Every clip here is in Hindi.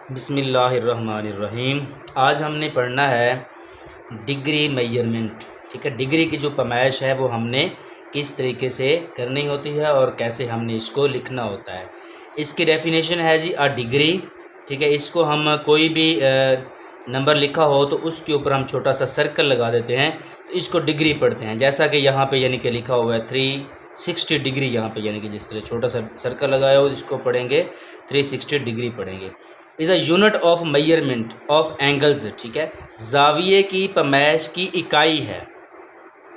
बिस्मिल्लाहिर्रहमानिर्रहीम। आज हमने पढ़ना है डिग्री मेजरमेंट। ठीक है, डिग्री की जो पैमाइश है वो हमने किस तरीके से करनी होती है और कैसे हमने इसको लिखना होता है। इसकी डेफिनेशन है जी अ डिग्री। ठीक है, इसको हम कोई भी नंबर लिखा हो तो उसके ऊपर हम छोटा सा सर्कल लगा देते हैं, तो इसको डिग्री पढ़ते हैं। जैसा कि यहाँ पे यानी कि लिखा हुआ है 360 डिग्री, यहाँ पे यानी कि जिस तरह छोटा सा सर्कल लगाया हो इसको पढ़ेंगे 360 डिग्री पढ़ेंगे। Is a unit of measurement of angles. ठीक है, जाविये की पैमाइश की इकाई है।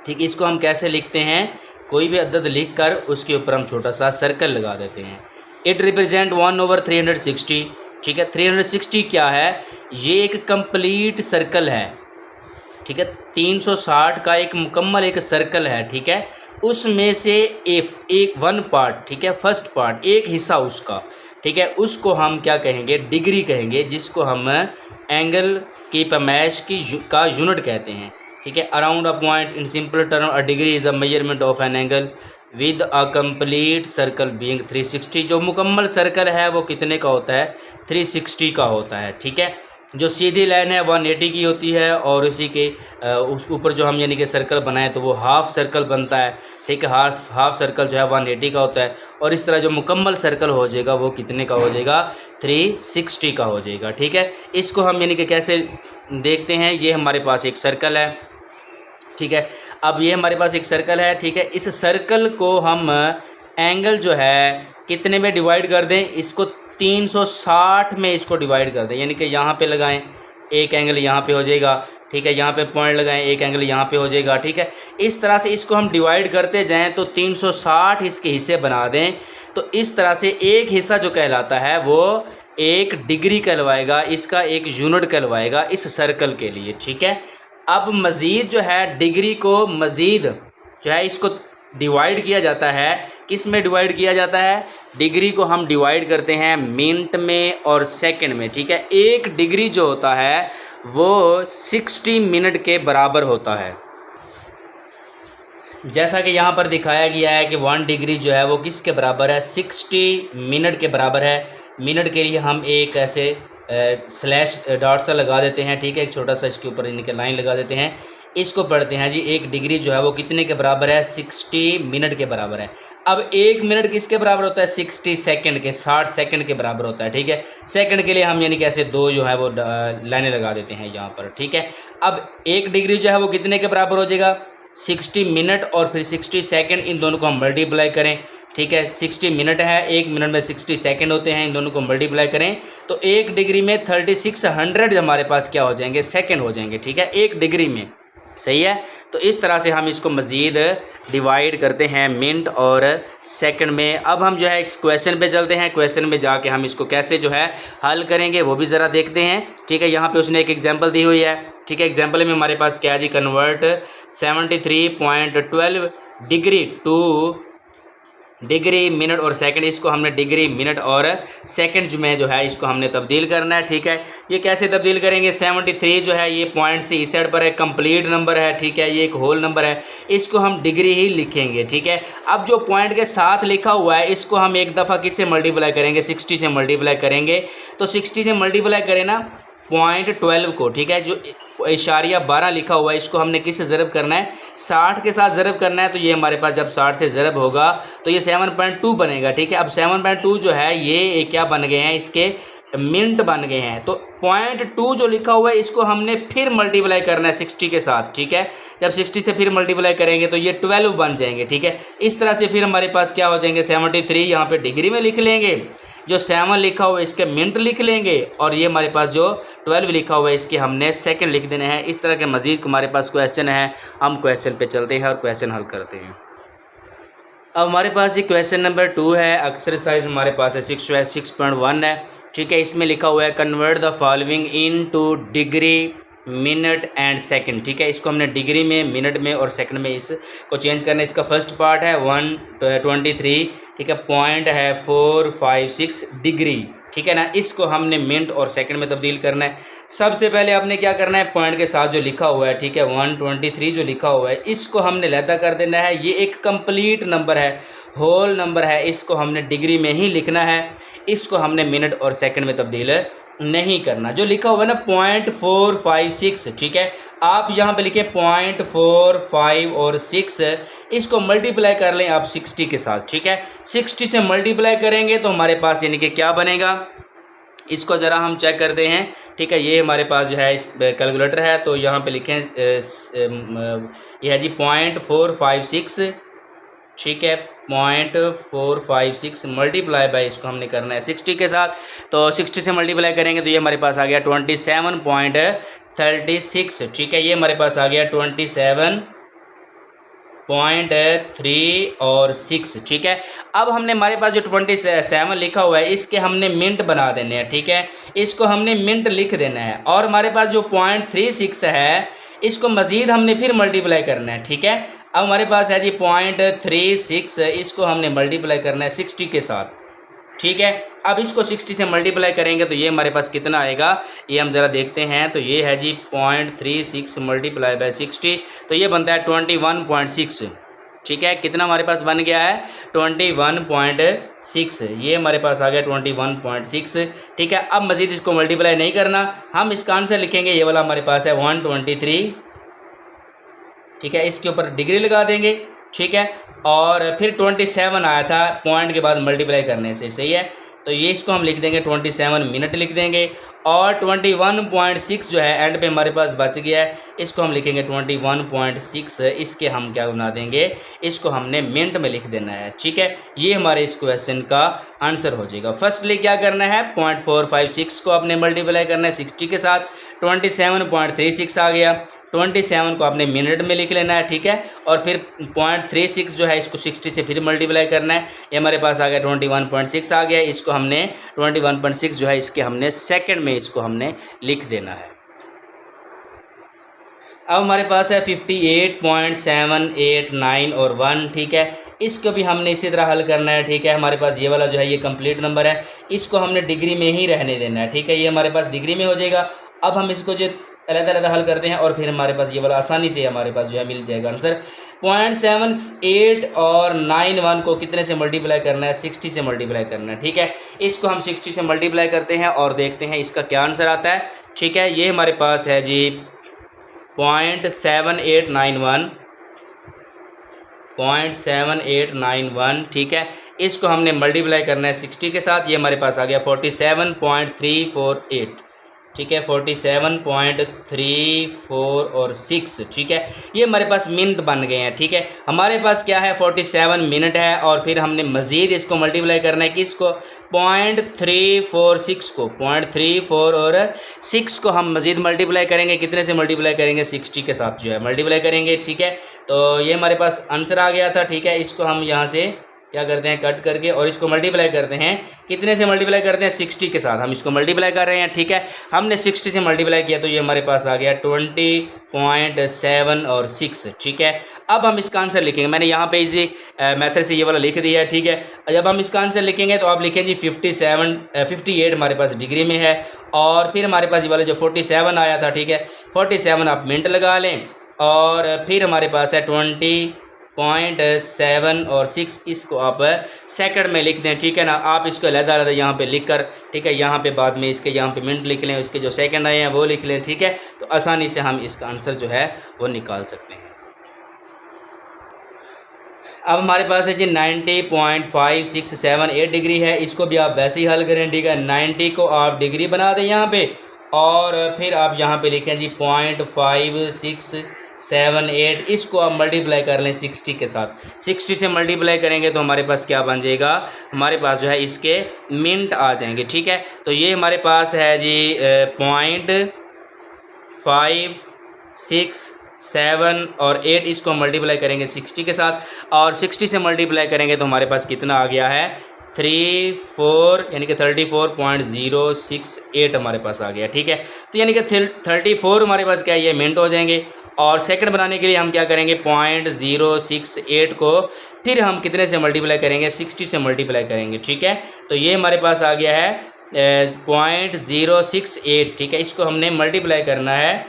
ठीक, इसको हम कैसे लिखते हैं, कोई भी अदद लिख कर उसके ऊपर हम छोटा सा सर्कल लगा देते हैं। It represent 1/360। ठीक है, 360 क्या है, ये एक कंप्लीट सर्कल है। ठीक है, 360 का एक मुकम्मल एक सर्कल है। ठीक है, उसमें से एक वन पार्ट, ठीक है, फर्स्ट पार्ट, एक हिस्सा उसका, ठीक है, उसको हम क्या कहेंगे, डिग्री कहेंगे, जिसको हम एंगल की पैमाइश का यूनिट कहते हैं। ठीक है, around a point in simple term a degree is a measurement of an angle with a complete circle being 360। जो मुकम्मल सर्कल है वो कितने का होता है, 360 का होता है। ठीक है, जो सीधी लाइन है 180 की होती है और उसी के उस ऊपर जो हम यानी कि सर्कल बनाएं तो वो हाफ सर्कल बनता है। ठीक है, हाफ सर्कल जो है 180 का होता है और इस तरह जो मुकम्मल सर्कल हो जाएगा वो कितने का हो जाएगा, 360 का हो जाएगा। ठीक है, इसको हम यानी कि कैसे देखते हैं, ये हमारे पास एक सर्कल है। ठीक है, अब ये हमारे पास एक सर्कल है। ठीक है, इस सर्कल को हम एंगल जो है कितने में डिवाइड कर दें, इसको 360 में इसको डिवाइड कर दें, यानी कि यहाँ पे लगाएं एक एंगल यहाँ पे हो जाएगा। ठीक है, यहाँ पे पॉइंट लगाएं एक एंगल यहाँ पे हो जाएगा। ठीक है, इस तरह से इसको हम डिवाइड करते जाएं तो 360 इसके हिस्से बना दें, तो इस तरह से एक हिस्सा जो कहलाता है वो एक डिग्री कहलवाएगा, इसका एक यूनिट कहलवाएगा इस सर्कल के लिए। ठीक है, अब मज़ीद जो है डिग्री को मज़ीद जो है इसको डिवाइड किया जाता है। किस में डिवाइड किया जाता है, डिग्री को हम डिवाइड करते हैं मिनट में और सेकंड में। ठीक है, एक डिग्री जो होता है वो 60 मिनट के बराबर होता है। जैसा कि यहाँ पर दिखाया गया है कि 1 डिग्री जो है वो किसके बराबर है, 60 मिनट के बराबर है। मिनट के लिए हम एक ऐसे स्लैश डॉट सा लगा देते हैं। ठीक है, एक छोटा सा इसके ऊपर इनके लाइन लगा देते हैं, इसको पढ़ते हैं जी एक डिग्री जो है वो कितने के बराबर है, 60 मिनट के बराबर है। अब एक मिनट किसके बराबर होता है, 60 सेकंड के, 60 सेकंड के बराबर होता है। ठीक है, सेकंड के लिए हम यानी कि ऐसे दो जो है वो लाइनें लगा देते हैं यहाँ पर। ठीक है, अब एक डिग्री जो है वो कितने के बराबर हो जाएगा, 60 मिनट और फिर 60 सेकंड, इन दोनों को हम मल्टीप्लाई करें। ठीक है, 60 मिनट है, एक मिनट में 60 सेकंड होते हैं, इन दोनों को मल्टीप्लाई करें तो एक डिग्री में 3600 हमारे पास क्या हो जाएंगे, सेकंड हो जाएंगे। ठीक है, एक डिग्री में, सही है। तो इस तरह से हम इसको मज़ीद डिवाइड करते हैं मिनट और सेकंड में। अब हम जो है इस क्वेश्चन पे चलते हैं, क्वेश्चन में जाके हम इसको कैसे जो है हल करेंगे वो भी ज़रा देखते हैं। ठीक है, यहाँ पे उसने एक एग्जांपल दी हुई है। ठीक है, एग्जांपल में हमारे पास क्या है जी, convert 73.12 degree to degree minute और सेकंड, इसको हमने डिग्री मिनट और सेकंड में जो है इसको हमने तब्दील करना है। ठीक है, ये कैसे तब्दील करेंगे, 73 जो है ये पॉइंट से इस साइड पर है, कंप्लीट नंबर है। ठीक है, ये एक होल नंबर है, इसको हम डिग्री ही लिखेंगे। ठीक है, अब जो पॉइंट के साथ लिखा हुआ है इसको हम एक दफ़ा किससे मल्टीप्लाई करेंगे, 60 से मल्टीप्लाई करेंगे। तो 60 से मल्टीप्लाई करें ना .12 को। ठीक है, जो इशारिया 12 लिखा हुआ है इसको हमने किससे ज़रब करना है, 60 के साथ ज़रब करना है। तो ये हमारे पास जब 60 से ज़रब होगा तो ये 7.2 बनेगा। ठीक है, अब 7.2 जो है ये क्या बन गए हैं, इसके मिनट बन गए हैं। तो .2 जो लिखा हुआ है इसको हमने फिर मल्टीप्लाई करना है 60 के साथ। ठीक है, जब 60 से फिर मल्टीप्लाई करेंगे तो ये 12 बन जाएंगे। ठीक है, इस तरह से फिर हमारे पास क्या हो जाएंगे, 73 यहाँ पे डिग्री में लिख लेंगे, जो 7 लिखा हुआ है इसके मिनट लिख लेंगे और ये हमारे पास जो 12 लिखा हुआ है इसके हमने सेकंड लिख देने हैं। इस तरह के मज़ीद हमारे पास क्वेश्चन है, हम क्वेश्चन पे चलते हैं और क्वेश्चन हल करते हैं। अब हमारे पास ये क्वेश्चन नंबर 2 है, एक्सरसाइज हमारे पास है 6.1 है। ठीक है, इसमें लिखा हुआ है convert the following in to degree minute and second. ठीक है, इसको हमने डिग्री में, मिनट में और सेकंड में इसको चेंज करना है। इसका फर्स्ट पार्ट है 123, ठीक है, पॉइंट है 456 डिग्री। ठीक है ना, इसको हमने मिनट और सेकंड में तब्दील करना है। सबसे पहले आपने क्या करना है, पॉइंट के साथ जो लिखा हुआ है, ठीक है, 123 जो लिखा हुआ है इसको हमने लैदा कर देना है। ये एक कंप्लीट नंबर है, होल नंबर है, इसको हमने डिग्री में ही लिखना है। इसको हमने मिनट और सेकंड में तब्दील नहीं करना। जो लिखा हुआ है ना 0.456, ठीक है, आप यहाँ पे लिखें 0.45 और 6, इसको मल्टीप्लाई कर लें आप 60 के साथ, ठीक है। 60 से मल्टीप्लाई करेंगे तो हमारे पास यानी कि क्या बनेगा, इसको ज़रा हम चेक करते हैं, ठीक है। ये हमारे पास जो है इस कैलकुलेटर है, तो यहाँ पे लिखें यह है जी 0.456, ठीक है, 0.456 मल्टीप्लाई बाई, इसको हमने करना है 60 के साथ, तो 60 से मल्टीप्लाई करेंगे तो ये हमारे पास आ गया 27.36, ठीक है। ये हमारे पास आ गया 27.3 और 6, ठीक है। अब हमने हमारे पास जो 27 लिखा हुआ है इसके हमने मिनट बना देने हैं, ठीक है, इसको हमने मिनट लिख देना है। और हमारे पास जो 0.36 है इसको मज़ीद हमने फिर मल्टीप्लाई करना है, ठीक है। अब हमारे पास है जी 0.36, इसको हमने मल्टीप्लाई करना है 60 के साथ, ठीक है। अब इसको 60 से मल्टीप्लाई करेंगे तो ये हमारे पास कितना आएगा, ये हम ज़रा देखते हैं। तो ये है जी 0.36 मल्टीप्लाई बाई 60, तो ये बनता है 21.6, ठीक है। कितना हमारे पास बन गया है 21.6, ये हमारे पास आ गया 21.6, ठीक है। अब मज़ीद इसको मल्टीप्लाई नहीं करना, हम इसका आंसर लिखेंगे, ये वाला हमारे पास है 123, ठीक है। इसके ऊपर डिग्री लगा देंगे, ठीक है, और फिर 27 आया था पॉइंट के बाद मल्टीप्लाई करने से, सही है। तो ये इसको हम लिख देंगे 27 मिनट लिख देंगे, और 21.6 जो है एंड पे हमारे पास बच गया है, इसको हम लिखेंगे 21.6, इसके हम क्या बना देंगे, इसको हमने मिनट में लिख देना है, ठीक है। ये हमारे इस क्वेश्चन का आंसर हो जाएगा। फर्स्टली क्या करना है, 0.456 को आपने मल्टीप्लाई करना है 60 के साथ, 27.36 आ गया, 27 को आपने मिनट में लिख लेना है, ठीक है। और फिर 0.36 जो है इसको 60 से फिर मल्टीप्लाई करना है, ये हमारे पास आ गया 21.6 आ गया, इसको हमने 21.6 जो है इसके हमने सेकंड में इसको हमने लिख देना है। अब हमारे पास है 58.789 और 1, ठीक है, इसको भी हमने इसी तरह हल करना है, ठीक है। हमारे पास ये वाला जो है ये कंप्लीट नंबर है, इसको हमने डिग्री में ही रहने देना है, ठीक है, ये हमारे पास डिग्री में हो जाएगा। अब हम इसको जो अलग-अलग हल करते हैं और फिर हमारे पास ये वाला आसानी से हमारे पास जो है मिल जाएगा आंसर। 0.78 और 91 को कितने से मल्टीप्लाई करना है, 60 से मल्टीप्लाई करना है, ठीक है। इसको हम 60 से मल्टीप्लाई करते हैं और देखते हैं इसका क्या आंसर आता है, ठीक है। ये हमारे पास है जी 0.7891, ठीक है। इसको हमने मल्टीप्लाई करना है 60 के साथ, ये हमारे पास आ गया 47.348, ठीक है, 47.34 और 6, ठीक है। ये हमारे पास मिनट बन गए हैं, ठीक है। हमारे पास क्या है 47 मिनट है, और फिर हमने मज़ीद इसको मल्टीप्लाई करना है किसको, 0.346 को, 0.34 और 6 को हम मज़ीद मल्टीप्लाई करेंगे, कितने से मल्टीप्लाई करेंगे, 60 के साथ जो है मल्टीप्लाई करेंगे, ठीक है। तो ये हमारे पास आंसर आ गया था, ठीक है। इसको हम यहाँ से क्या करते हैं, कट करके और इसको मल्टीप्लाई करते हैं, कितने से मल्टीप्लाई करते हैं, 60 के साथ हम इसको मल्टीप्लाई कर रहे हैं, ठीक है। हमने 60 से मल्टीप्लाई किया तो ये हमारे पास आ गया 20.7 और 6, ठीक है। अब हम इसका आंसर लिखेंगे, मैंने यहाँ पे इसी मेथड से ये वाला लिख दिया है, ठीक है। जब हम इसका आंसर लिखेंगे तो आप लिखें जी 58 हमारे पास डिग्री में है, और फिर हमारे पास ये वाला जो 47 आया था, ठीक है, 47 आप मिनट लगा लें, और फिर हमारे पास है 20.7 और 6, इसको आप सेकंड में लिख दें, ठीक है ना। आप इसको अलग-अलग यहाँ पे लिख कर, ठीक है, यहाँ पे बाद में इसके यहाँ पे मिनट लिख लें, उसके जो सेकंड आए हैं वो लिख लें, ठीक है। तो आसानी से हम इसका आंसर जो है वो निकाल सकते हैं। अब हमारे पास है जी 90.5678 डिग्री है, इसको भी आप वैसे ही हल करें, ठीक है। 90 को आप डिग्री बना दें यहाँ पे, और फिर आप यहाँ पे लिखें जी 0.5678, इसको आप मल्टीप्लाई कर लें 60 के साथ। 60 से मल्टीप्लाई करेंगे तो हमारे पास क्या बन जाएगा, हमारे पास जो है इसके मिनट आ जाएंगे, ठीक है। तो ये हमारे पास है जी 0.567 और 8, इसको मल्टीप्लाई करेंगे 60 के साथ, और 60 से मल्टीप्लाई करेंगे तो हमारे पास कितना आ गया है 34, यानी कि 34.068 हमारे पास आ गया, ठीक है। तो यानी कि 34 हमारे पास क्या है, ये मिनट हो जाएंगे। और सेकंड बनाने के लिए हम क्या करेंगे, 0.068 को फिर हम कितने से मल्टीप्लाई करेंगे, 60 से मल्टीप्लाई करेंगे, ठीक है। तो ये हमारे पास आ गया है 0.068, ठीक है। इसको हमने मल्टीप्लाई करना है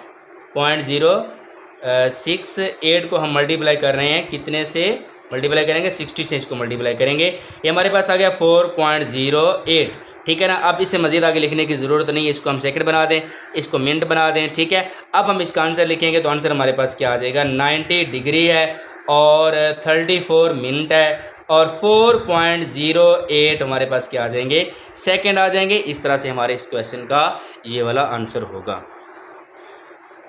0.068 को हम मल्टीप्लाई कर रहे हैं कितने से, मल्टीप्लाई करेंगे 60 से इसको मल्टीप्लाई करेंगे, ये हमारे पास आ गया 4.08, ठीक है ना। अब इसे मज़ीद आगे लिखने की ज़रूरत नहीं है, इसको हम सेकंड बना दें, इसको मिनट बना दें, ठीक है। अब हम इसका आंसर लिखेंगे तो आंसर हमारे पास क्या आ जाएगा, 90 डिग्री है और 34 मिनट है और 4.08 हमारे पास क्या आ जाएंगे, सेकंड आ जाएंगे। इस तरह से हमारे इस क्वेश्चन का ये वाला आंसर होगा।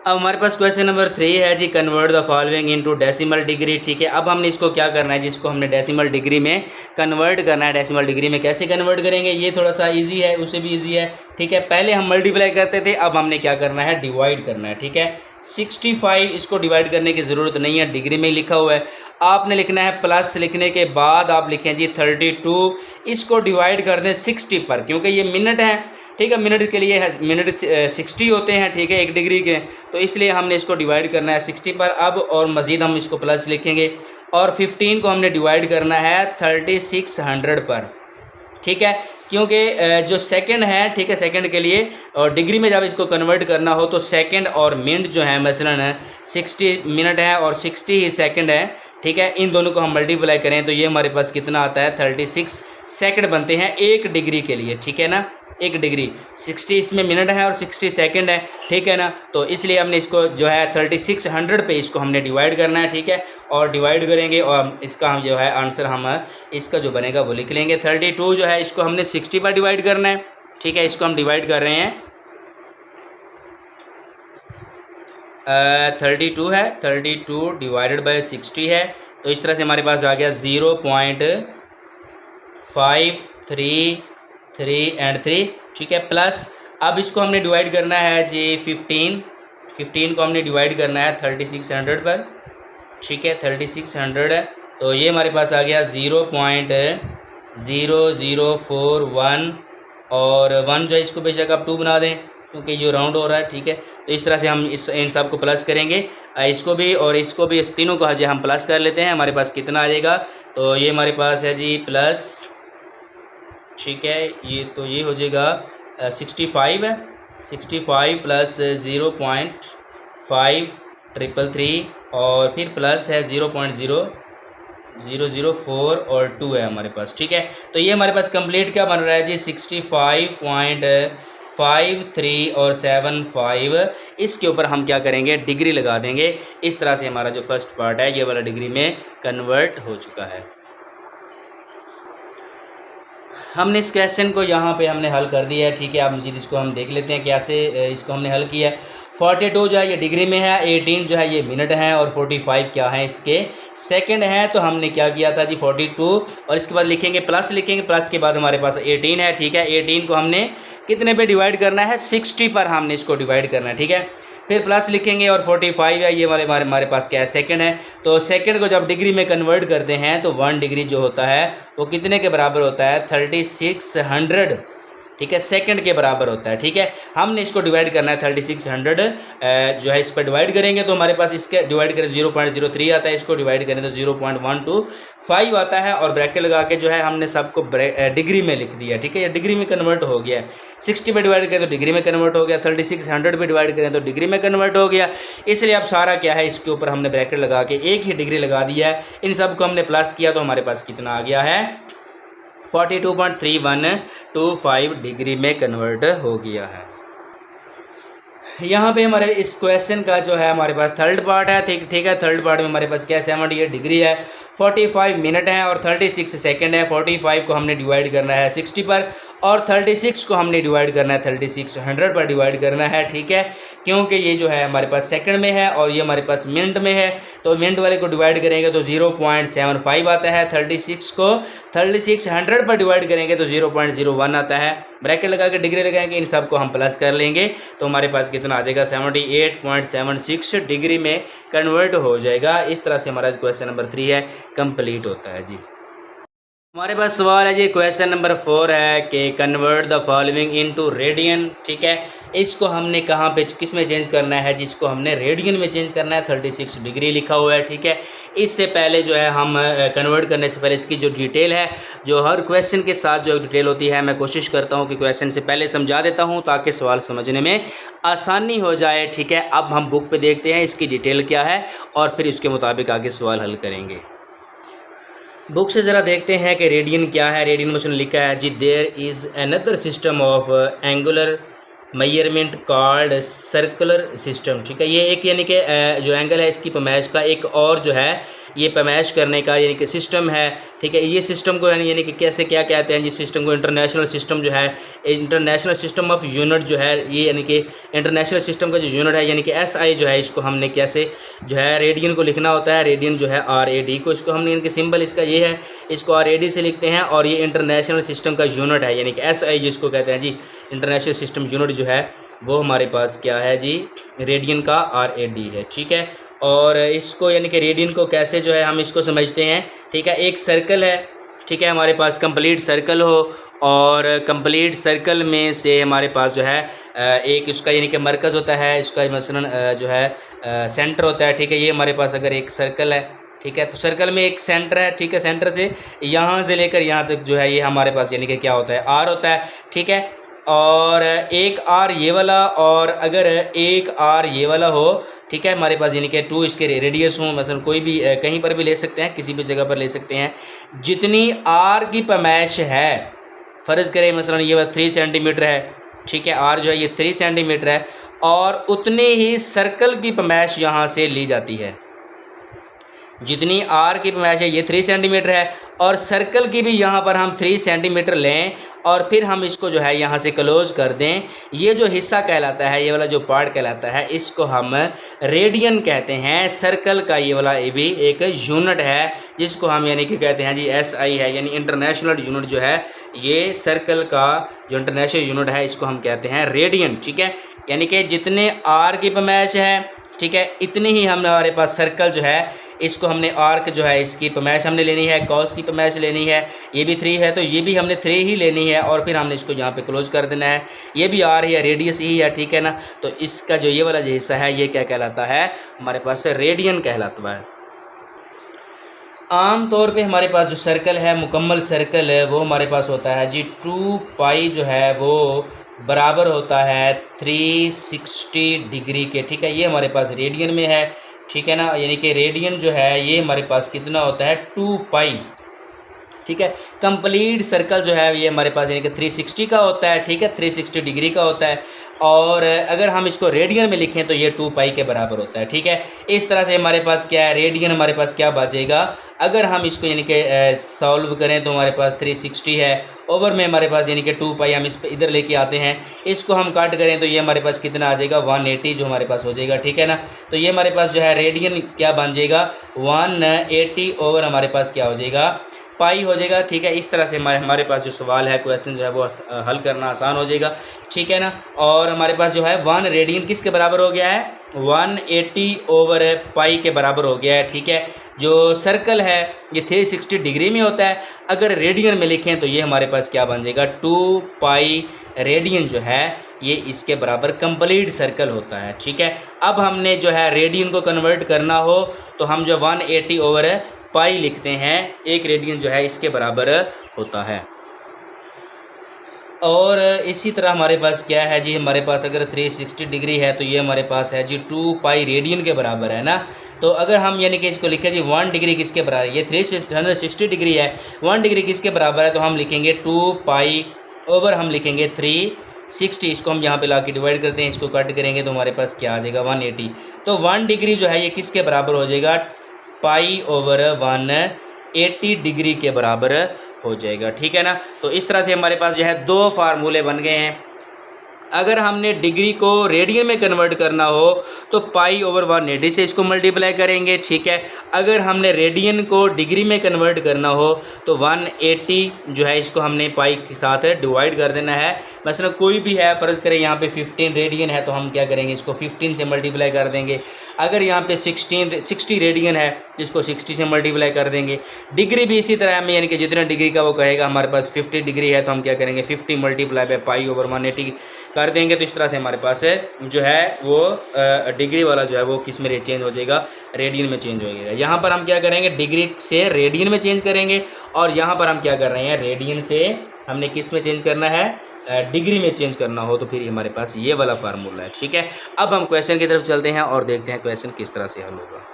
अब हमारे पास क्वेश्चन नंबर 3 है जी, convert the following into decimal degree, ठीक है। अब हमने इसको क्या करना है, जिसको हमने डेसिमल डिग्री में कन्वर्ट करना है। डेसिमल डिग्री में कैसे कन्वर्ट करेंगे, ये थोड़ा सा इजी है, उससे भी इजी है, ठीक है। पहले हम मल्टीप्लाई करते थे, अब हमने क्या करना है, डिवाइड करना है, ठीक है। 65 इसको डिवाइड करने की ज़रूरत नहीं है, डिग्री में लिखा हुआ है। आपने लिखना है प्लस लिखने के बाद आप लिखें जी 32, इसको डिवाइड कर दें 60 पर, क्योंकि ये मिनट है, ठीक है। मिनट के लिए है, मिनट 60 होते हैं, ठीक है, 1 डिग्री के, तो इसलिए हमने इसको डिवाइड करना है 60 पर। अब और मज़ीद हम इसको प्लस लिखेंगे और 15 को हमने डिवाइड करना है 3600 पर, ठीक है। क्योंकि जो सेकंड है, ठीक है, सेकंड के लिए और डिग्री में जब इसको कन्वर्ट करना हो तो सेकंड और मिनट जो है मसलन है 60 मिनट है और 60 ही सेकंड है, ठीक है। इन दोनों को हम मल्टीप्लाई करें तो ये हमारे पास कितना आता है, 36 सेकंड बनते हैं 1 डिग्री के लिए, ठीक है ना। 1 डिग्री 60 इसमें मिनट है और 60 सेकंड है, ठीक है ना। तो इसलिए हमने इसको जो है 3600 पे इसको हमने डिवाइड करना है, ठीक है। और डिवाइड करेंगे और इसका हम जो है आंसर हम इसका जो बनेगा वो लिख लेंगे। 32 जो है इसको हमने 60 पर डिवाइड करना है, ठीक है। इसको हम डिवाइड कर रहे हैं 32 है, 32 डिवाइडेड बाई 60 है, तो इस तरह से हमारे पास आ गया 0.533 एंड 3, ठीक है। प्लस अब इसको हमने डिवाइड करना है जी 15 को हमने डिवाइड करना है 3600 पर, ठीक है। 3600 है, तो ये हमारे पास आ गया 0.0041 और 1 जो है इसको बेशक आप 2 बना दें क्योंकि जो राउंड हो रहा है, ठीक है। तो इस तरह से हम इन सब को प्लस करेंगे, इसको भी और इसको भी, इस तीनों को जो हम प्लस कर लेते हैं। हमारे पास कितना आ जाएगा, तो ये हमारे पास है जी प्लस, ठीक है, ये तो ये हो जाएगा 65 है, 65 प्लस 0.5333 और फिर प्लस है 0.0004 और 2 है हमारे पास, ठीक है। तो ये हमारे पास कंप्लीट क्या बन रहा है जी, 65.53 और 75, इसके ऊपर हम क्या करेंगे, डिग्री लगा देंगे। इस तरह से हमारा जो फर्स्ट पार्ट है ये वाला डिग्री में कन्वर्ट हो चुका है। हमने इस क्वेश्चन को यहाँ पे हमने हल कर दिया है, ठीक है। आप मज़ीद इसको हम देख लेते हैं कैसे इसको हमने हल किया है। 42 जो है ये डिग्री में है, 18 जो है ये मिनट है और 45 क्या है, इसके सेकंड है। तो हमने क्या किया था जी 42 और इसके बाद लिखेंगे प्लस, लिखेंगे प्लस के बाद हमारे पास 18 है, ठीक है। 18 को हमने कितने पे डिवाइड करना है, 60 पर हमने इसको डिवाइड करना है, ठीक है। फिर प्लस लिखेंगे और 45 है, ये हमारे पास क्या है, सेकंड है। तो सेकंड को जब डिग्री में कन्वर्ट करते हैं तो 1 डिग्री जो होता है वो कितने के बराबर होता है, 3600, ठीक है, सेकंड के बराबर होता है, ठीक है। हमने इसको डिवाइड करना है 3600 जो है इस पर डिवाइड करेंगे तो हमारे पास इसके डिवाइड करें 0.03 आता है, इसको डिवाइड करें तो 0.125 आता है और ब्रैकेट लगा के जो है हमने सबको डिग्री में लिख दिया, ठीक है। ये डिग्री में कन्वर्ट हो गया। 60 पे डिवाइड करें तो डिग्री में कन्वर्ट हो गया, 3600 पे डिवाइड करें तो डिग्री में कन्वर्ट हो गया। इसलिए अब सारा क्या है, इसके ऊपर हमने ब्रैकेट लगा के एक ही डिग्री लगा दिया है। इन सब को हमने प्लस किया तो हमारे पास कितना आ गया है, 42.3125 डिग्री में कन्वर्ट हो गया है। यहाँ पे हमारे इस क्वेश्चन का जो है हमारे पास थर्ड पार्ट है, ठीक है। थर्ड पार्ट में हमारे पास क्या 78 डिग्री है, 45 मिनट है और 36 सेकंड है। 45 को हमने डिवाइड करना है 60 पर और 36 को हमने डिवाइड करना है 3600 पर डिवाइड करना है, ठीक है। क्योंकि ये जो है हमारे पास सेकंड में है और ये हमारे पास मिनट में है, तो मिनट वाले को डिवाइड करेंगे तो 0.75 आता है। 36 को 3600 पर डिवाइड करेंगे तो 0.01 आता है। ब्रैकेट लगा के डिग्री लगाएंगे, इन सब को हम प्लस कर लेंगे तो हमारे पास कितना आ जाएगा, 78.76 डिग्री में कन्वर्ट हो जाएगा। इस तरह से हमारा क्वेश्चन नंबर 3 है कंप्लीट होता है जी। हमारे पास सवाल है जी क्वेश्चन नंबर 4 है कि convert the following into radian, ठीक है। इसको हमने कहाँ पे किस में चेंज करना है, जिसको हमने रेडियन में चेंज करना है। 36 डिग्री लिखा हुआ है, ठीक है। इससे पहले जो है हम कन्वर्ट करने से पहले इसकी जो डिटेल है, जो हर क्वेश्चन के साथ जो डिटेल होती है, मैं कोशिश करता हूँ कि क्वेश्चन से पहले समझा देता हूँ ताकि सवाल समझने में आसानी हो जाए, ठीक है। अब हम बुक पे देखते हैं इसकी डिटेल क्या है और फिर उसके मुताबिक आगे सवाल हल करेंगे। बुक से ज़रा देखते हैं कि रेडियन क्या है। रेडियन में उसने लिखा है जी, there is another system of angular measurement called circular system. ठीक है, ये एक यानी कि जो एंगल है इसकी पैमाइश का एक और जो है ये पैमाइश करने का यानी कि सिस्टम है। ठीक है, ये सिस्टम को यानी कि कैसे क्या कहते हैं, जिस सिस्टम को इंटरनेशनल सिस्टम जो है, इंटरनेशनल सिस्टम ऑफ यूनिट जो है, ये यानी कि इंटरनेशनल सिस्टम का जो यूनिट है यानी कि SI जो है, इसको हमने कैसे जो है रेडियन को लिखना होता है। रेडियन जो है RAD को, इसको हमने इनके सिंबल इसका ये है, इसको RAD से लिखते हैं। और ये इंटरनेशनल सिस्टम का यूनिट है यानी कि SI जिसको कहते हैं जी, इंटरनेशनल सिस्टम यूनिट जो है वो हमारे पास क्या है जी, रेडियन का RAD है। ठीक है, और इसको यानी कि रेडियन को कैसे जो है हम इसको समझते हैं। ठीक है, एक सर्कल है, ठीक है, हमारे पास कंप्लीट सर्कल हो और कंप्लीट सर्कल में से हमारे पास जो है एक उसका यानी कि मरकज़ होता है, इसका मसलन जो है सेंटर होता है। ठीक है, ये हमारे पास अगर एक सर्कल है, ठीक है, तो सर्कल में एक सेंटर है। ठीक है, सेंटर से यहाँ से लेकर यहाँ तक जो है ये हमारे पास यानी कि क्या होता है, R होता है। ठीक है, और एक R ये वाला, और अगर एक R ये वाला हो, ठीक है, हमारे पास यानी कि 2 इसके रेडियस हो, मसलन कोई भी कहीं पर भी ले सकते हैं, किसी भी जगह पर ले सकते हैं। जितनी R की पैमाइश है, फ़र्ज़ करें मसलन ये 3 सेंटीमीटर है, ठीक है, R जो है ये 3 सेंटीमीटर है, और उतने ही सर्कल की पैमाइश यहाँ से ली जाती है। जितनी R की पैमाइश है ये 3 सेंटीमीटर है, और सर्कल की भी यहाँ पर हम 3 सेंटीमीटर लें, और फिर हम इसको जो है यहाँ से क्लोज कर दें। ये जो हिस्सा कहलाता है, ये वाला जो पार्ट कहलाता है, इसको हम रेडियन कहते हैं। सर्कल का ये वाला ये भी एक यूनिट है जिसको हम यानी कि कहते हैं जी SI है, यानी इंटरनेशनल यूनिट जो है, ये सर्कल का जो इंटरनेशनल यूनिट है इसको हम कहते हैं रेडियन। ठीक है, यानी कि जितने R की पैमाइश है, ठीक है, इतनी ही हमारे पास सर्कल जो है, इसको हमने आर्क जो है इसकी पैमाइश हमने लेनी है, कॉस की पैमाइश लेनी है। ये भी 3 है तो ये भी हमने 3 ही लेनी है, और फिर हमने इसको यहाँ पे क्लोज कर देना है। ये भी R है, रेडियस ही है, ठीक है ना। तो इसका जो ये वाला जो हिस्सा है ये क्या कहलाता है, हमारे पास रेडियन कहलाता है। आम तौर पे हमारे पास जो सर्कल है, मुकम्मल सर्कल है, वो हमारे पास होता है जी 2 पाई जो है वो बराबर होता है 360 डिग्री के। ठीक है, ये हमारे पास रेडियन में है, ठीक है ना, यानी कि रेडियन जो है ये हमारे पास कितना होता है 2 पाई। ठीक है, कंप्लीट सर्कल जो है ये हमारे पास यानी कि 360 का होता है। ठीक है, 360 डिग्री का होता है, और अगर हम इसको रेडियन में लिखें तो ये 2 पाई के बराबर होता है। ठीक है, इस तरह से हमारे पास क्या है, रेडियन हमारे पास क्या बचेगा, अगर हम इसको यानी कि सॉल्व करें तो हमारे पास 360 है, ओवर में हमारे पास यानी कि 2 पाई हम इस पर इधर लेके आते हैं, इसको हम काट करें तो ये हमारे पास कितना आ जाएगा 180 जो हमारे पास हो जाएगा। ठीक है ना, तो ये हमारे पास जो है रेडियन क्या बन जाएगा 180 ओवर हमारे पास क्या हो जाएगा पाई हो जाएगा। ठीक है, इस तरह से हमारे पास जो सवाल है, क्वेश्चन जो है वो हल करना आसान हो जाएगा। ठीक है ना, और हमारे पास जो है 1 रेडियन किसके बराबर हो गया है, 180 ओवर पाई के बराबर हो गया है। ठीक है, जो सर्कल है ये 360 डिग्री में होता है, अगर रेडियन में लिखें तो ये हमारे पास क्या बन जाएगा 2 पाई रेडियन जो है ये इसके बराबर कंप्लीट सर्कल होता है। ठीक है, अब हमने जो है रेडियन को कन्वर्ट करना हो तो हम जो 180 ओवर पाई लिखते हैं, एक रेडियन जो है इसके बराबर होता है। और इसी तरह हमारे पास क्या है जी, हमारे पास अगर 360 डिग्री है तो ये हमारे पास है जी 2 पाई रेडियन के बराबर है ना। तो अगर हम यानी कि इसको लिखें जी 1 डिग्री किसके बराबर है, ये 360 डिग्री है, 1 डिग्री किसके बराबर है, तो हम लिखेंगे 2 पाई ओवर हम लिखेंगे 360। इसको हम यहाँ पे ला के डिवाइड करते हैं, इसको कट करेंगे तो हमारे पास क्या आ जाएगा 180। तो 1 डिग्री जो है ये किसके बराबर हो जाएगा, पाई ओवर 180 डिग्री के बराबर हो जाएगा। ठीक है ना, तो इस तरह से हमारे पास जो है 2 फार्मूले बन गए हैं। अगर हमने डिग्री को रेडियन में कन्वर्ट करना हो तो पाई ओवर 180 से इसको मल्टीप्लाई करेंगे। ठीक है, अगर हमने रेडियन को डिग्री में कन्वर्ट करना हो तो 180 जो है इसको हमने पाई के साथ डिवाइड कर देना है। मसलन कोई भी है, फ़र्ज़ करें यहाँ पे 15 रेडियन है तो हम क्या करेंगे, इसको 15 से मल्टीप्लाई कर देंगे। अगर यहाँ पे 60 रेडियन है इसको 60 से मल्टीप्लाई कर देंगे। डिग्री भी इसी तरह हमें यानी कि जितना डिग्री का वो कहेगा, हमारे पास 50 डिग्री है तो हम क्या करेंगे 50 मल्टीप्लाई बाय पाई ओवर 180 कर देंगे। तो इस तरह से हमारे पास जो है वो डिग्री वाला जो है वो किस में चेंज हो जाएगा, रेडियन में चेंज हो जाएगा। यहाँ पर हम क्या करेंगे, डिग्री से रेडियन में चेंज करेंगे, और यहाँ पर हम क्या कर रहे हैं, रेडियन से हमने किस में चेंज करना है, डिग्री में चेंज करना हो, तो फिर हमारे पास ये वाला फार्मूला है। ठीक है, अब हम क्वेश्चन की तरफ चलते हैं और देखते हैं क्वेश्चन किस तरह से हल होगा।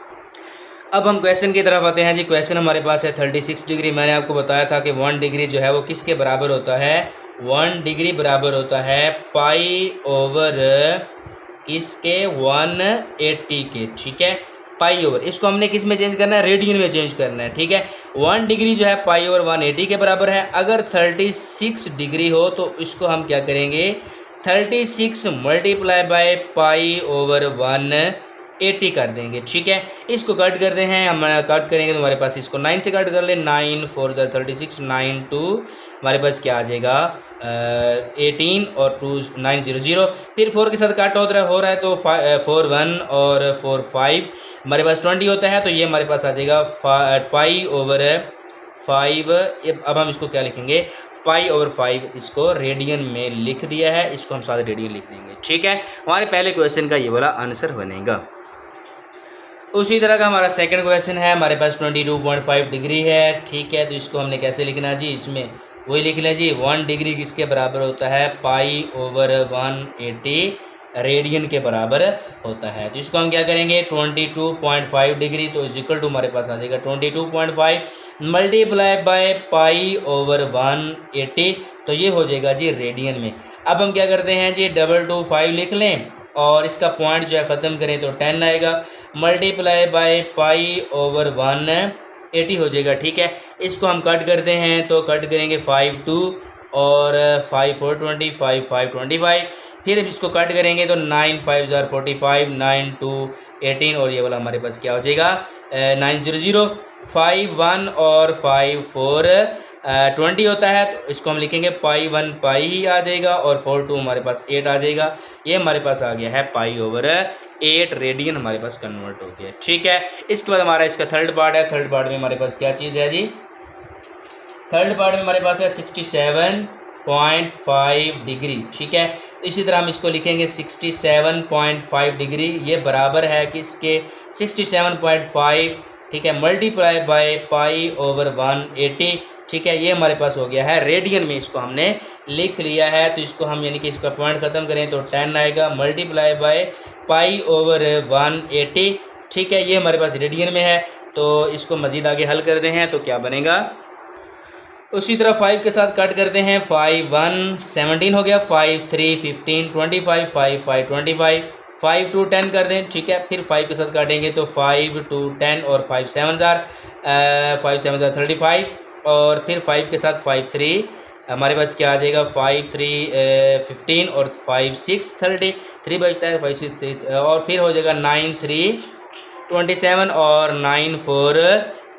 अब हम क्वेश्चन की तरफ आते हैं जी। क्वेश्चन हमारे पास है 36 डिग्री। मैंने आपको बताया था कि 1 डिग्री जो है वो किसके बराबर होता है, 1 डिग्री बराबर होता है पाई ओवर किसके, 180 के। ठीक है, पाई ओवर, इसको हमने किस में चेंज करना है, रेडियन में चेंज करना है। ठीक है, 1 डिग्री जो है पाई ओवर 180 के बराबर है। अगर 36 डिग्री हो तो इसको हम क्या करेंगे, 36 मल्टीप्लाई बाय पाई ओवर 180 कर देंगे। ठीक है, इसको कट करते हैं हम, कट करेंगे तो हमारे पास इसको 9 से कट कर ले, 9 4 36, 9 2 हमारे पास क्या आ जाएगा 18 और 2 9 0 0। फिर 4 के साथ कट हो रहा है तो 4 1 और 4 5 हमारे पास 20 होता है। तो ये हमारे पास आ जाएगा पाई ओवर 5। अब हम इसको क्या लिखेंगे, पाई ओवर 5, इसको रेडियन में लिख दिया है, इसको हम साथ रेडियन लिख देंगे। ठीक है, हमारे पहले क्वेश्चन का ये वाला आंसर बनेगा। उसी तरह का हमारा सेकंड क्वेश्चन है, हमारे पास 22.5 डिग्री है। ठीक है, तो इसको हमने कैसे लिखना जी, इसमें वही लिख लें जी, 1 डिग्री किसके बराबर होता है, पाई ओवर 180 रेडियन के बराबर होता है। तो इसको हम क्या करेंगे, 22.5 डिग्री तो इज इक्वल टू हमारे पास आ जाएगा 22.5 मल्टीप्लाई बाय पाई ओवर 180, तो ये हो जाएगा जी रेडियन में। अब हम क्या करते हैं जी, 225 लिख लें और इसका पॉइंट जो है ख़त्म करें तो 10 आएगा, मल्टीप्लाई बाय पाई ओवर 180 हो जाएगा। ठीक है, इसको हम कट करते हैं तो कट करेंगे 5 2 और 5 4 20, 5 5 25, फिर इसको कट करेंगे तो 9 5 45, 9 2 18 और ये वाला हमारे पास क्या हो जाएगा 9 0 0, 5 1 और 5 4 20 होता है। तो इसको हम लिखेंगे पाई 1 पाई ही आ जाएगा और 4 2 हमारे पास 8 आ जाएगा। ये हमारे पास आ गया है पाई ओवर 8 रेडियन हमारे पास कन्वर्ट हो गया। ठीक है, इसके बाद हमारा इसका थर्ड पार्ट है। थर्ड पार्ट में हमारे पास क्या चीज़ है जी, थर्ड पार्ट में हमारे पास है 67.5 डिग्री। ठीक है, इसी तरह हम इसको लिखेंगे 67.5 डिग्री, ये बराबर है किसके 67.5। ठीक है, मल्टीप्लाई बाय पाई ओवर 180। ठीक है, ये हमारे पास हो गया है रेडियन में, इसको हमने लिख लिया है। तो इसको हम यानी कि इसका पॉइंट ख़त्म करें तो 10 आएगा, मल्टीप्लाई बाय पाई ओवर 180। ठीक है, ये हमारे पास रेडियन में है। तो इसको मज़ीद आगे हल करते हैं तो क्या बनेगा, उसी तरह 5 के साथ कट करते हैं, 5 1 17 हो गया, 5 3 15 25, 5 5 25, 5 2 10 कर दें। ठीक है, फिर 5 के साथ काटेंगे तो 5 2 10 और 5 7 35 और फिर 5 के साथ 5 3 हमारे पास क्या आ जाएगा 5 3 15 और 5 6 30 3 बचता है, 5 6 3 और फिर हो जाएगा 9 3 27 और 9 4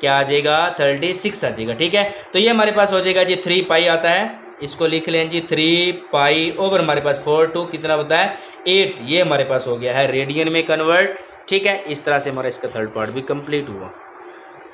क्या आ जाएगा 36 आ जाएगा। ठीक है, तो ये हमारे पास हो जाएगा जी 3 पाई आता है, इसको लिख लें जी 3 पाई ओवर हमारे पास 4 2 कितना होता है 8, ये हमारे पास हो गया है रेडियन में कन्वर्ट। ठीक है, इस तरह से हमारा इसका थर्ड पार्ट भी कंप्लीट हुआ।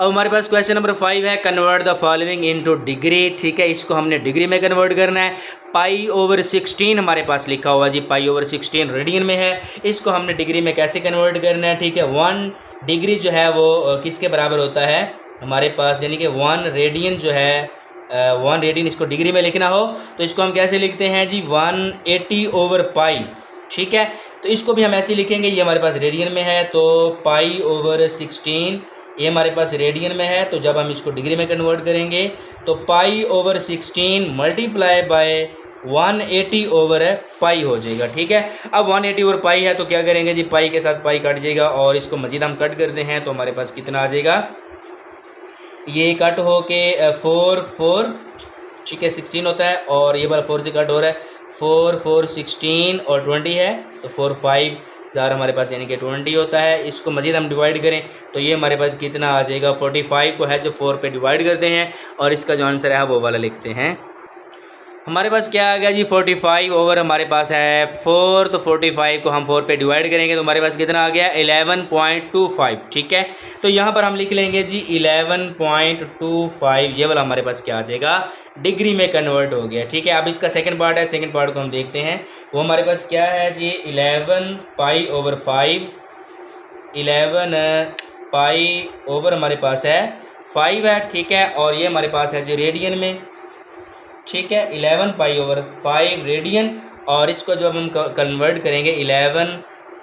अब हमारे पास क्वेश्चन नंबर 5 है, convert the following into degree. ठीक है, इसको हमने डिग्री में कन्वर्ट करना है। पाई ओवर 16 हमारे पास लिखा हुआ जी, पाई ओवर 16 रेडियन में है, इसको हमने डिग्री में कैसे कन्वर्ट करना है। ठीक है, 1 डिग्री जो है वो किसके बराबर होता है हमारे पास, यानी कि 1 रेडियन जो है 1 रेडियन, इसको डिग्री में लिखना हो तो इसको हम कैसे लिखते हैं जी 180 ओवर पाई। ठीक है, तो इसको भी हम ऐसे लिखेंगे, ये हमारे पास रेडियन में है तो पाई ओवर 16 ये हमारे पास रेडियन में है। तो जब हम इसको डिग्री में कन्वर्ट करेंगे तो pi over 16 multiply by 180 over पाई हो जाएगा। ठीक है, अब 180 ओवर पाई है तो क्या करेंगे जी, पाई के साथ पाई कट जाएगा और इसको मज़ीद हम कट करते हैं तो हमारे पास कितना आ जाएगा, ये कट हो के 4 4 ठीक है 16 होता है और ये वाला 4 से कट हो रहा है, 4 4 16 और 20 है तो 4 5 ज़ार हमारे पास यानी कि 20 होता है। इसको मज़ीद हम डिवाइड करें तो ये हमारे पास कितना आ जाएगा 45 को है जो 4 पे डिवाइड करते हैं और इसका जो आंसर है वो वाला लिखते हैं। हमारे पास क्या आ गया जी 45 ओवर हमारे पास है 4, तो 45 को हम 4 पे डिवाइड करेंगे तो हमारे पास कितना आ गया 11.25। ठीक है, तो यहाँ पर हम लिख लेंगे जी 11.25, ये वाला हमारे पास क्या आ जाएगा डिग्री में कन्वर्ट हो गया। ठीक है, अब इसका सेकंड पार्ट है, सेकंड पार्ट को हम देखते हैं, वो हमारे पास क्या है जी 11 पाई ओवर 5, 11 पाई ओवर हमारे पास है 5 है। ठीक है, और ये हमारे पास है जी रेडियन में। ठीक है, 11 पाई ओवर 5 रेडियन और इसको जब हम कन्वर्ट करेंगे 11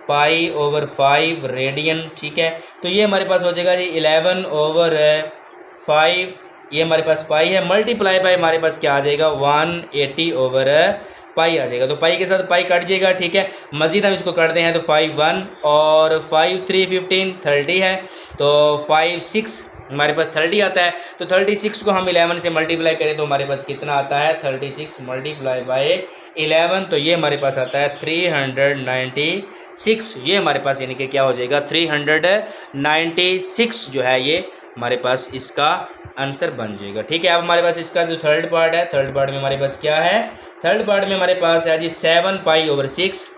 π/5 रेडियन, ठीक है। तो ये हमारे पास हो जाएगा जी 11/5, ये हमारे पास पाई है, मल्टीप्लाई बाय हमारे पास क्या आ जाएगा 180/पाई आ जाएगा। तो पाई के साथ पाई कट जाएगा, ठीक है। मज़ीद हम इसको करते हैं तो 5 1 और 5 3 15 30 है, तो 5 6 हमारे पास 30 आता है। तो 36 को हम 11 से मल्टीप्लाई करें तो हमारे पास कितना आता है 36 मल्टीप्लाई बाय 11, तो ये हमारे पास आता है 396। ये हमारे पास यानी कि क्या हो जाएगा 396 जो है ये हमारे पास इसका आंसर बन जाएगा, ठीक है। अब हमारे पास इसका जो थर्ड पार्ट है, थर्ड पार्ट में हमारे पास क्या है, थर्ड पार्ट में हमारे पास है जी 7π/6,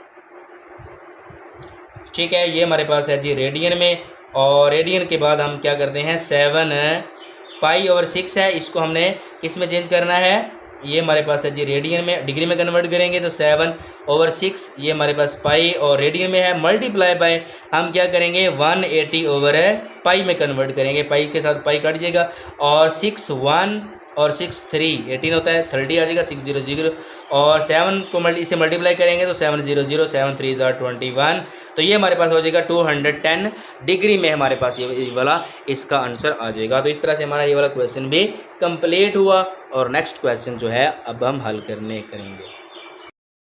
ठीक है। ये हमारे पास है जी रेडियन में, और रेडियन के बाद हम क्या करते हैं 7π/6 है, इसको हमने किस में चेंज करना है, ये हमारे पास है जी रेडियन में, डिग्री में कन्वर्ट करेंगे तो 7/6 ये हमारे पास पाई और रेडियन में है, मल्टीप्लाई बाय हम क्या करेंगे 180/पाई में कन्वर्ट करेंगे, पाई के साथ पाई कट जाएगा, और 6 1 और 6 3 18 होता है, 30 आ जाएगा, 600 और 7 को इसे मल्टीप्लाई करेंगे तो 700 7 3 21, तो ये हमारे पास हो जाएगा 210 डिग्री में हमारे पास ये वाला इसका आंसर आ जाएगा। तो इस तरह से हमारा ये वाला क्वेश्चन भी कंप्लीट हुआ, और नेक्स्ट क्वेश्चन जो है अब हम हल करेंगे।